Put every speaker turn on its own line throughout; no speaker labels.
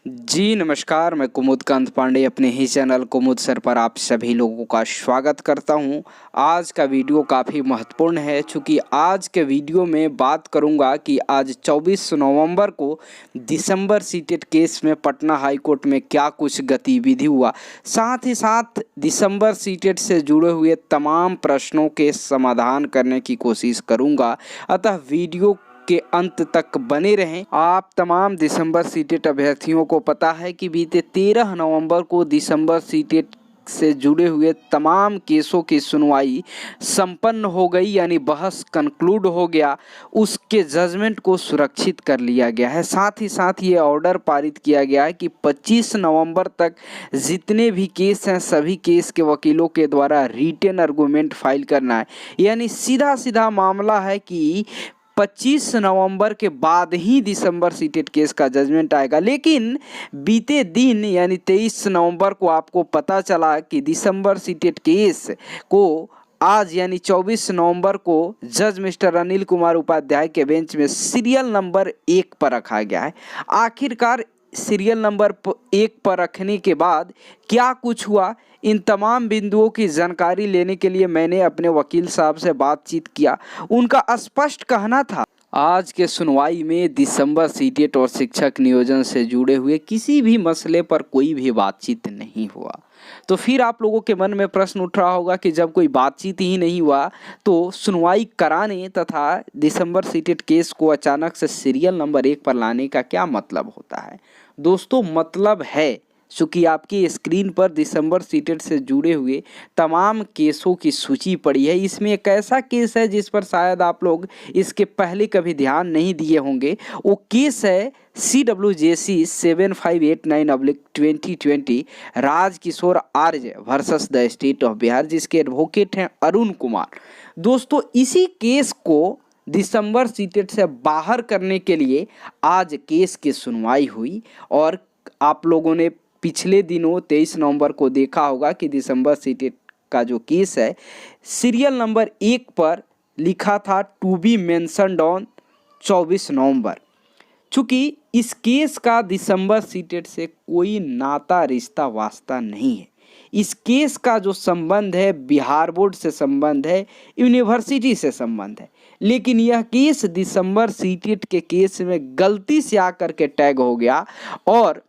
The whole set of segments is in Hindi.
जी नमस्कार, मैं कुमुदकांत पांडे अपने ही चैनल कुमुद सर पर आप सभी लोगों का स्वागत करता हूं। आज का वीडियो काफ़ी महत्वपूर्ण है, चूँकि आज के वीडियो में बात करूंगा कि आज 24 नवंबर को दिसंबर सीटेट केस में पटना हाई कोर्ट में क्या कुछ गतिविधि हुआ, साथ ही साथ दिसंबर सीटेट से जुड़े हुए तमाम प्रश्नों के समाधान करने की कोशिश करूँगा। अतः वीडियो के अंत तक बने रहें। आप तमाम दिसंबर सीटेट अभ्यर्थियों को पता है कि बीते 13 नवंबर को दिसंबर सीटेट से जुड़े हुए तमाम केसों की सुनवाई संपन्न हो गई, यानी बहस कंक्लूड हो गया। उसके जजमेंट को सुरक्षित कर लिया गया है। साथ ही साथ ये ऑर्डर पारित किया गया है कि 25 नवंबर तक जितने भी केस हैं सभी केस के वकीलों के द्वारा रिटेन आर्गूमेंट फाइल करना है। यानी सीधा सीधा मामला है कि 25 नवंबर के बाद ही दिसंबर सीटेट केस का जजमेंट आएगा। लेकिन बीते दिन यानी 23 नवंबर को आपको पता चला कि दिसंबर सीटेट केस को आज यानी 24 नवंबर को जज मिस्टर अनिल कुमार उपाध्याय के बेंच में सीरियल नंबर 1 पर रखा गया है। आखिरकार सीरियल नंबर 1 पर रखने के बाद क्या कुछ हुआ, इन तमाम बिंदुओं की जानकारी लेने के लिए मैंने अपने वकील साहब से बातचीत किया। उनका स्पष्ट कहना था आज के सुनवाई में दिसंबर सीटेट और शिक्षक नियोजन से जुड़े हुए किसी भी मसले पर कोई भी बातचीत नहीं हुआ। तो फिर आप लोगों के मन में प्रश्न उठ रहा होगा कि जब कोई बातचीत ही नहीं हुआ तो सुनवाई कराने तथा दिसंबर सीटेट केस को अचानक से सीरियल नंबर 1 पर लाने का क्या मतलब होता है। दोस्तों, मतलब है चूँकि आपकी स्क्रीन पर दिसंबर सीटेट से जुड़े हुए तमाम केसों की सूची पड़ी है। इसमें एक ऐसा केस है जिस पर शायद आप लोग इसके पहले कभी ध्यान नहीं दिए होंगे। वो केस है CWJC 7589/2020 Rajkishore Arya versus the state of Bihar, जिसके एडवोकेट हैं अरुण कुमार। दोस्तों, इसी केस को दिसंबर सीटेट से बाहर करने के लिए आज केस की सुनवाई हुई। और आप लोगों ने पिछले दिनों 23 नवंबर को देखा होगा कि दिसंबर सीटेट का जो केस है सीरियल नंबर 1 पर लिखा था टू बी मेंशन्ड ऑन 24 नवंबर। चूँकि इस केस का दिसंबर सीटेट से कोई नाता रिश्ता वास्ता नहीं है। इस केस का जो संबंध है बिहार बोर्ड से संबंध है, यूनिवर्सिटी से संबंध है। लेकिन यह केस दिसंबर सीटेट के केस में गलती से आकर के टैग हो गया। और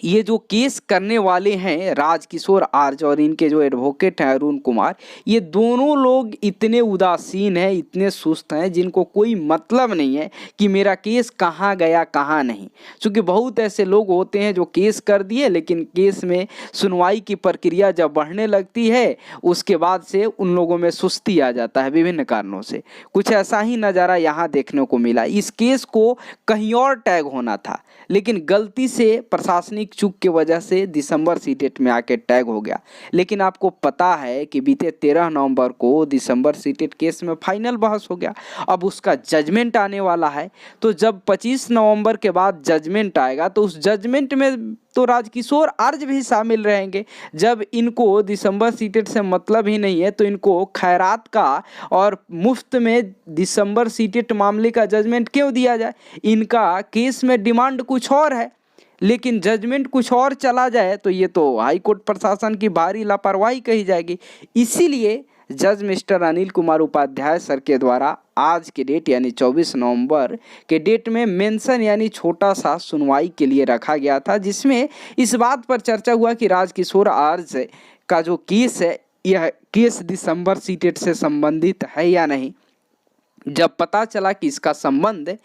ये जो केस करने वाले हैं राजकिशोर आर्य और इनके जो एडवोकेट हैं अरुण कुमार, ये दोनों लोग इतने उदासीन हैं, इतने सुस्त हैं, जिनको कोई मतलब नहीं है कि मेरा केस कहाँ गया कहाँ नहीं। क्योंकि बहुत ऐसे लोग होते हैं जो केस कर दिए, लेकिन केस में सुनवाई की प्रक्रिया जब बढ़ने लगती है उसके बाद से उन लोगों में सुस्ती आ जाता है विभिन्न कारणों से। कुछ ऐसा ही नज़ारा यहाँ देखने को मिला। इस केस को कहीं और टैग होना था, लेकिन गलती से प्रशासनिक चूक की वजह से दिसंबर सीटेट में आके टैग हो गया। लेकिन आपको पता है कि बीते 13 नवंबर को दिसंबर सीटेट केस में फाइनल बहस हो गया। अब उसका जजमेंट आने वाला है। तो जब 25 नवंबर के बाद जजमेंट आएगा तो उस जजमेंट में तो राजकिशोर आर्य भी शामिल रहेंगे। जब इनको दिसंबर सीटेट से मतलब ही नहीं है तो इनको खैरात का और मुफ्त में दिसंबर सीटेट मामले का जजमेंट क्यों दिया जाए। इनका केस में डिमांड कुछ और है, लेकिन जजमेंट कुछ और चला जाए तो ये तो हाई कोर्ट प्रशासन की भारी लापरवाही कही जाएगी। इसीलिए जज मिस्टर अनिल कुमार उपाध्याय सर के द्वारा आज के डेट यानी 24 नवंबर के डेट में मेंशन यानी छोटा सा सुनवाई के लिए रखा गया था, जिसमें इस बात पर चर्चा हुआ कि राजकिशोर आर्य का जो केस है यह केस दिसंबर सीटेट से संबंधित है या नहीं। जब पता चला कि इसका संबंध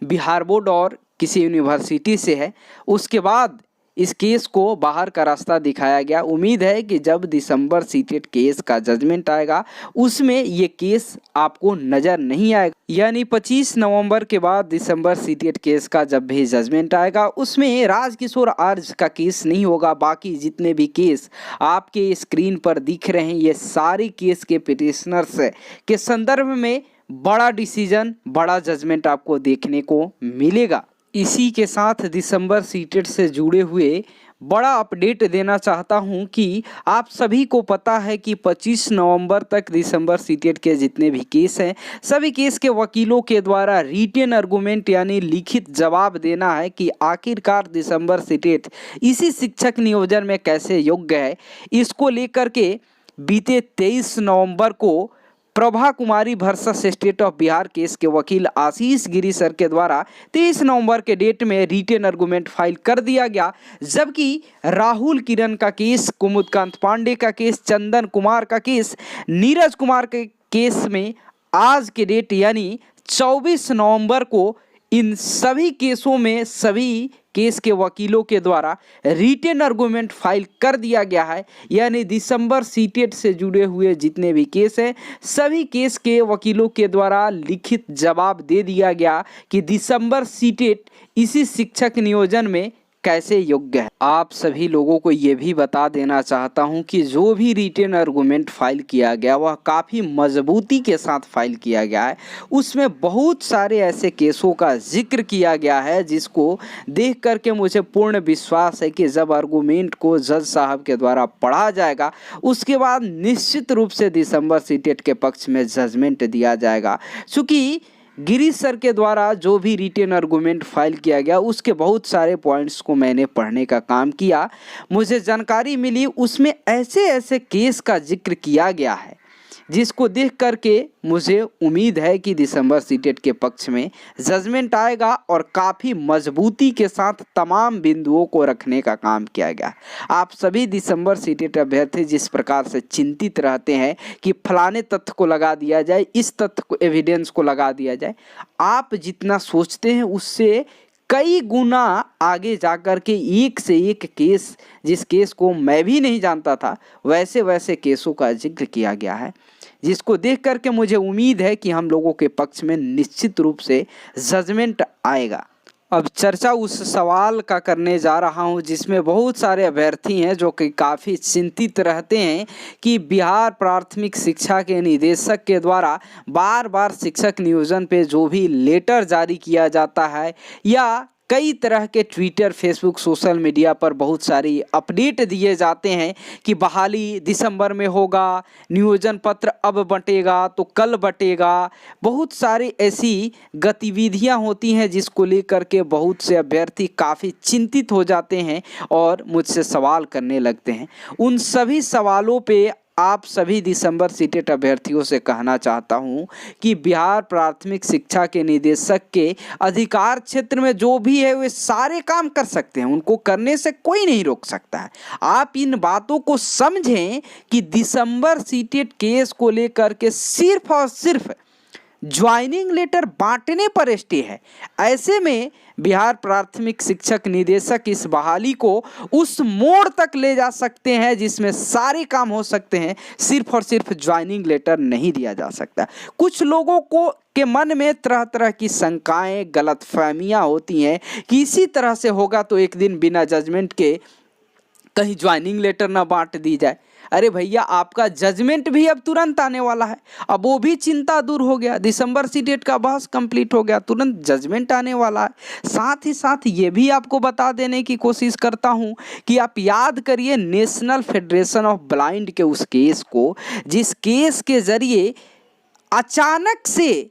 बिहार बोर्ड और किसी यूनिवर्सिटी से है, उसके बाद इस केस को बाहर का रास्ता दिखाया गया। उम्मीद है कि जब दिसंबर सीटेट केस का जजमेंट आएगा उसमें ये केस आपको नज़र नहीं आएगा। यानी 25 नवंबर के बाद दिसंबर सीटेट केस का जब भी जजमेंट आएगा उसमें राजकिशोर आर्य का केस नहीं होगा। बाकी जितने भी केस आपके स्क्रीन पर दिख रहे हैं ये सारे केस के पिटिशनर्स के संदर्भ में बड़ा डिसीजन, बड़ा जजमेंट आपको देखने को मिलेगा। इसी के साथ दिसंबर सीटेट से जुड़े हुए बड़ा अपडेट देना चाहता हूं कि आप सभी को पता है कि 25 नवंबर तक दिसंबर सीटेट के जितने भी केस हैं सभी केस के वकीलों के द्वारा रिटेन आर्गुमेंट यानी लिखित जवाब देना है कि आखिरकार दिसंबर सीटेट इसी शिक्षक नियोजन में कैसे योग्य है। इसको लेकर के बीते 23 नवंबर को Prabha Kumari versus state of Bihar case के वकील आशीष गिरी सर के द्वारा 23 नवंबर के डेट में रिटेन आर्गुमेंट फाइल कर दिया गया, जबकि राहुल किरण का केस, कुमुदकांत पांडे का केस, चंदन कुमार का केस, नीरज कुमार के केस में आज के डेट यानी 24 नवंबर को इन सभी केसों में सभी केस के वकीलों के द्वारा रिटेन आर्गुमेंट फाइल कर दिया गया है। यानी दिसंबर सीटेट से जुड़े हुए जितने भी केस हैं सभी केस के वकीलों के द्वारा लिखित जवाब दे दिया गया कि दिसंबर सीटेट इसी शिक्षक नियोजन में कैसे योग्य है। आप सभी लोगों को ये भी बता देना चाहता हूं कि जो भी रिटेन आर्गुमेंट फाइल किया गया वह काफ़ी मजबूती के साथ फाइल किया गया है। उसमें बहुत सारे ऐसे केसों का जिक्र किया गया है जिसको देख करके मुझे पूर्ण विश्वास है कि जब आर्गुमेंट को जज साहब के द्वारा पढ़ा जाएगा उसके बाद निश्चित रूप से दिसंबर सीटेट के पक्ष में जजमेंट दिया जाएगा। चूँकि गिरीश सर के द्वारा जो भी रिटेन आर्गुमेंट फाइल किया गया उसके बहुत सारे पॉइंट्स को मैंने पढ़ने का काम किया, मुझे जानकारी मिली उसमें ऐसे ऐसे केस का जिक्र किया गया है जिसको देख करके मुझे उम्मीद है कि दिसंबर सीटेट के पक्ष में जजमेंट आएगा और काफ़ी मजबूती के साथ तमाम बिंदुओं को रखने का काम किया गया। आप सभी दिसंबर सीटेट अभ्यर्थी जिस प्रकार से चिंतित रहते हैं कि फलाने तथ्य को लगा दिया जाए, इस तथ्य को, एविडेंस को लगा दिया जाए, आप जितना सोचते हैं उससे कई गुना आगे जाकर के एक से एक केस, जिस केस को मैं भी नहीं जानता था वैसे वैसे केसों का जिक्र किया गया है, जिसको देख करके मुझे उम्मीद है कि हम लोगों के पक्ष में निश्चित रूप से जजमेंट आएगा। अब चर्चा उस सवाल का करने जा रहा हूं जिसमें बहुत सारे अभ्यर्थी हैं जो कि काफ़ी चिंतित रहते हैं कि बिहार प्राथमिक शिक्षा के निदेशक के द्वारा बार बार शिक्षक नियोजन पे जो भी लेटर जारी किया जाता है या कई तरह के ट्विटर, फेसबुक, सोशल मीडिया पर बहुत सारी अपडेट दिए जाते हैं कि बहाली दिसंबर में होगा, नियोजन पत्र अब बंटेगा तो कल बंटेगा। बहुत सारी ऐसी गतिविधियां होती हैं जिसको लेकर के बहुत से अभ्यर्थी काफ़ी चिंतित हो जाते हैं और मुझसे सवाल करने लगते हैं। उन सभी सवालों पे आप सभी दिसंबर सीटेट अभ्यर्थियों से कहना चाहता हूं कि बिहार प्राथमिक शिक्षा के निदेशक के अधिकार क्षेत्र में जो भी है वे सारे काम कर सकते हैं, उनको करने से कोई नहीं रोक सकता है। आप इन बातों को समझें कि दिसंबर सीटेट केस को लेकर के सिर्फ और सिर्फ ज्वाइनिंग लेटर बांटने पर स्टे है। ऐसे में बिहार प्राथमिक शिक्षक निदेशक इस बहाली को उस मोड़ तक ले जा सकते हैं जिसमें सारे काम हो सकते हैं, सिर्फ और सिर्फ ज्वाइनिंग लेटर नहीं दिया जा सकता। कुछ लोगों को के मन में तरह तरह की शंकाएं, गलतफहमियां होती हैं कि इसी तरह से होगा तो एक दिन बिना जजमेंट के कहीं ज्वाइनिंग लेटर ना बांट दी जाए। अरे भैया, आपका जजमेंट भी अब तुरंत आने वाला है, अब वो भी चिंता दूर हो गया। दिसंबर सीटेट का बहस कंप्लीट हो गया, तुरंत जजमेंट आने वाला है। साथ ही साथ ये भी आपको बता देने की कोशिश करता हूँ कि आप याद करिए नेशनल फेडरेशन ऑफ ब्लाइंड के उस केस को, जिस केस के जरिए अचानक से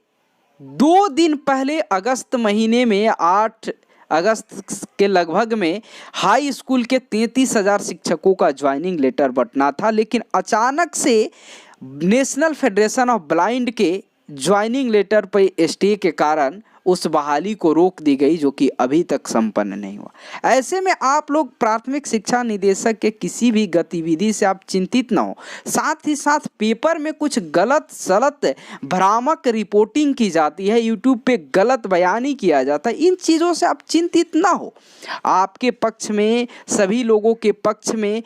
2 दिन पहले अगस्त महीने में 8 अगस्त के लगभग में हाई स्कूल के 33,000 शिक्षकों का ज्वाइनिंग लेटर बंटना था, लेकिन अचानक से नेशनल फेडरेशन ऑफ ब्लाइंड के ज्वाइनिंग लेटर पर स्टे के कारण उस बहाली को रोक दी गई, जो कि अभी तक संपन्न नहीं हुआ। ऐसे में आप लोग प्राथमिक शिक्षा निदेशक के किसी भी गतिविधि से आप चिंतित ना हो। साथ ही साथ पेपर में कुछ गलत सलत भ्रामक रिपोर्टिंग की जाती है, यूट्यूब पे गलत बयानी किया जाता है, इन चीज़ों से आप चिंतित ना हो। आपके पक्ष में, सभी लोगों के पक्ष में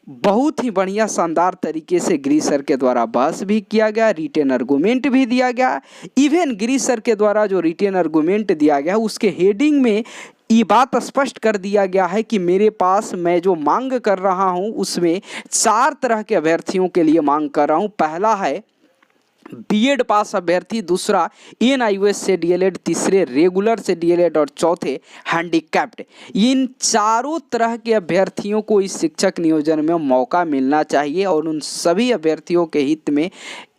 बहुत ही बढ़िया शानदार तरीके से गिरीश सर के द्वारा बहस भी किया गया, रिटेन आर्गुमेंट भी दिया गया। इवन गिरीश सर के द्वारा जो रिटेन आर्गुमेंट दिया गया उसके हेडिंग में ये बात स्पष्ट कर दिया गया है कि मेरे पास मैं जो मांग कर रहा हूं उसमें 4 तरह के अभ्यर्थियों के लिए मांग कर रहा हूं। पहला है बीएड पास अभ्यर्थी, दूसरा एनआईओएस से डीएलएड, तीसरे रेगुलर से डीएलएड और चौथे हैंडीकैप्ड। इन चारों तरह के अभ्यर्थियों को इस शिक्षक नियोजन में मौका मिलना चाहिए और उन सभी अभ्यर्थियों के हित में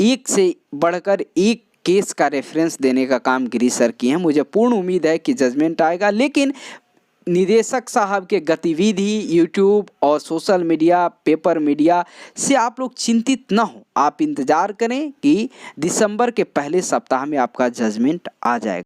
एक से बढ़कर एक केस का रेफरेंस देने का काम गिरीश सर किए हैं। मुझे पूर्ण उम्मीद है कि जजमेंट आएगा, लेकिन निदेशक साहब के गतिविधि यूट्यूब और सोशल मीडिया, पेपर मीडिया से आप लोग चिंतित ना हो। आप इंतज़ार करें कि दिसंबर के पहले सप्ताह में आपका जजमेंट आ जाएगा।